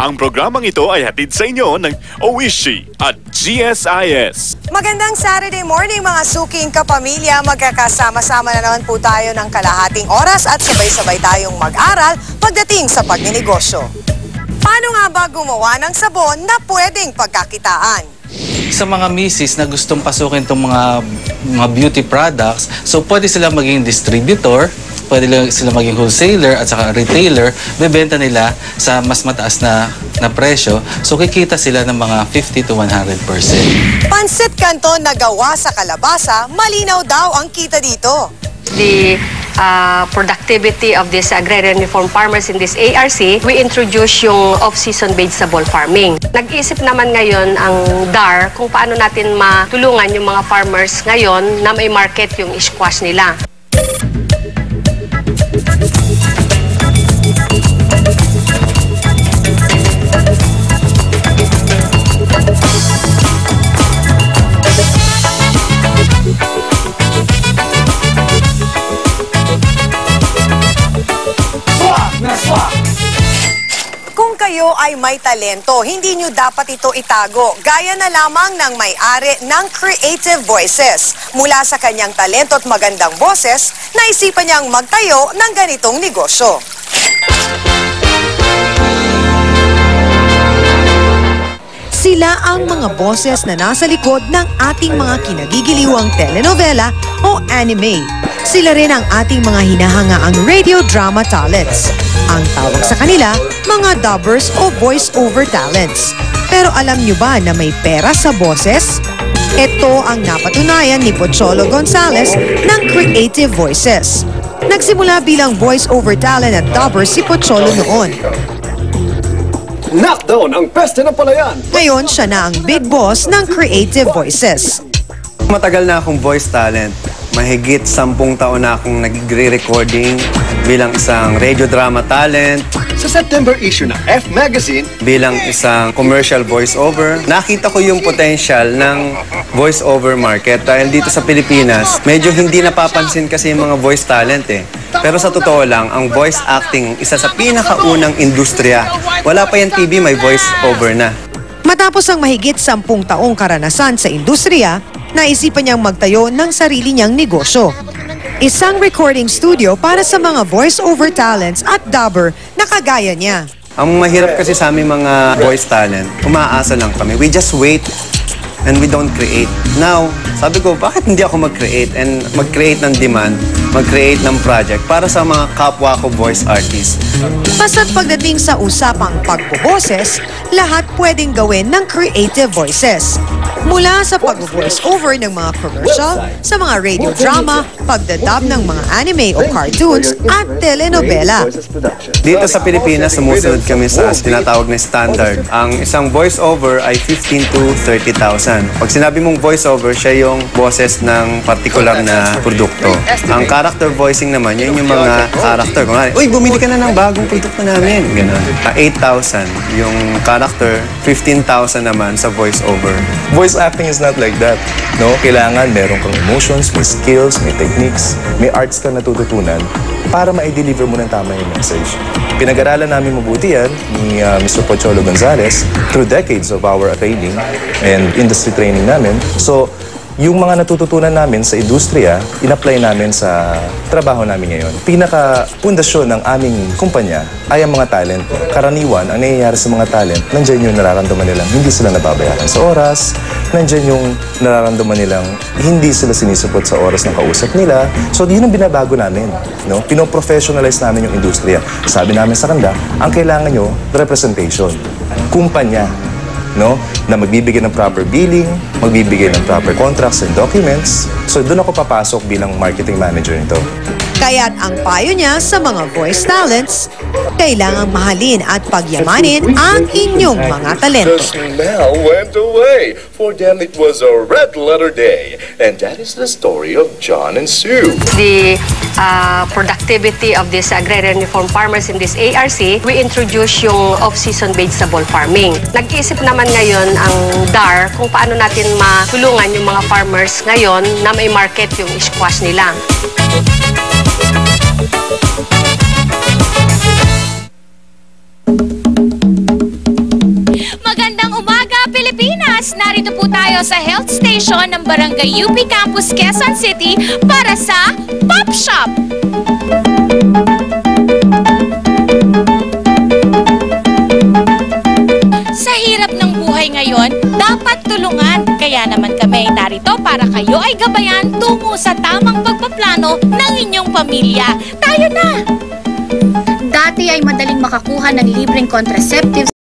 Ang programang ito ay hatid sa inyo ng Oishi at GSIS. Magandang Saturday morning mga suking kapamilya. Magkakasama-sama na naman po tayo ng kalahating oras at sabay-sabay tayong mag-aral pagdating sa pagninegosyo. Paano nga ba gumawa ng sabon na pwedeng pagkakitaan? Sa mga misis na gustong pasukin itong mga beauty products, so pwede sila maging distributor, pwede sila maging wholesaler at saka retailer, bebenta nila sa mas mataas na presyo. So kikita sila ng mga 50 to 100%. Pansit Canton na gawa sa kalabasa, malinaw daw ang kita dito. The productivity of these agrarian reform farmers in this ARC, we introduce yung off-season vegetable farming. Nag-isip naman ngayon ang DAR kung paano natin matulungan yung mga farmers ngayon na may market yung squash nila. Kung kayo ay may talento, hindi nyo dapat ito itago. Gaya na lamang ng may-ari ng Creative Voices. Mula sa kanyang talento at magandang boses, naisipan niyang magtayo ng ganitong negosyo. Sila ang mga boses na nasa likod ng ating mga kinagigiliwang telenovela o anime. Sila rin ang ating mga hinahangaang radio drama talents. Ang tawag sa kanila, mga dubbers o voice-over talents. Pero alam nyo ba na may pera sa boses? Ito ang napatunayan ni Pocholo Gonzales ng Creative Voices. Nagsimula bilang voice-over talent at dubber si Pocholo noon. Knockdown ang peste ng palayan! Ngayon, siya na ang big boss ng Creative Voices. Matagal na akong voice talent. Mahigit 10 taon na akong nag-recording bilang isang radio drama talent. Sa September issue ng F Magazine, Bilang isang commercial voice-over. Nakita ko yung potential ng voice-over market dahil dito sa Pilipinas, medyo hindi napapansin kasi yung mga voice talent eh. Pero sa totoo lang, ang voice acting, isa sa pinakaunang industriya. Wala pa yan TV, may voice-over na. Matapos ang mahigit 10 taong karanasan sa industriya, naisipan niyang magtayo ng sarili niyang negosyo. Isang recording studio para sa mga voice-over talents at dubber na kagaya niya. Ang mahirap kasi sa aming mga voice talent, umaasa lang kami. We just wait and we don't create. Now, sabi ko, bakit hindi ako mag-create and mag-create ng demand, mag-create ng project para sa mga kapwa ko voice artists. Basta't pagdating sa usapang pagboboses, lahat pwedeng gawin ng Creative Voices. Mula sa pag-voice over ng mga commercial, sa mga radio drama, pagdadub ng mga anime o cartoons at telenovela. Dito sa Pilipinas, sumusunod kami sa tinatawag na standard. Ang isang voice-over ay 15 to 30,000. Pag sinabi mong voice-over, siya yung boses ng particular na produkto. Ang character voicing naman, yun yung mga character. Kung uy, bumili ka na ng bagong produkto namin. Ganun. 8,000 yung character, 15,000 naman sa voice-over. Voice acting is not like that. No? Kailangan meron kang emotions, may skills, may techniques, may arts ka natututunan para ma-deliver mo ng tama yung message. Pinag-aralan namin mabuti yan ni Mr. Pocholo Gonzales through decades of our training and industry training namin. So, yung mga natututunan namin sa industriya, in-apply namin sa trabaho namin ngayon. Pinaka-pundasyon ng aming kumpanya ay ang mga talent. Karaniwan, ang nangyayari sa mga talent, nandiyan yung nararamdaman nilang hindi sila nababayaran sa oras, nandiyan yung nararamdaman nilang hindi sila sinisupot sa oras ng kausap nila. So, yun ang binabago namin. No? Pino-professionalize namin yung industriya. Sabi namin sa kanila, ang kailangan nyo, representation. Kumpanya. No? Na magbibigay ng proper billing, magbibigay ng proper contracts and documents. So doon ako papasok bilang marketing manager nito. Kaya't ang payo niya sa mga voice talents, kailangang mahalin at pagyamanin ang inyong mga talento. The smell went away. For them, it was a red letter day. And that is the story of John and Sue. The productivity of these agrarian reform farmers in this ARC, we introduce yung off-season vegetable farming. Nag-isip naman ngayon ang DAR kung paano natin matulungan yung mga farmers ngayon na may market yung squash nila. Yes, narito po tayo sa health station ng Barangay UP Campus, Quezon City para sa Pop Shop. Sa hirap ng buhay ngayon, dapat tulungan. Kaya naman kami narito para kayo ay gabayan tungo sa tamang pagpaplano ng inyong pamilya. Tayo na! Dati ay madaling makakuha ng libreng contraceptives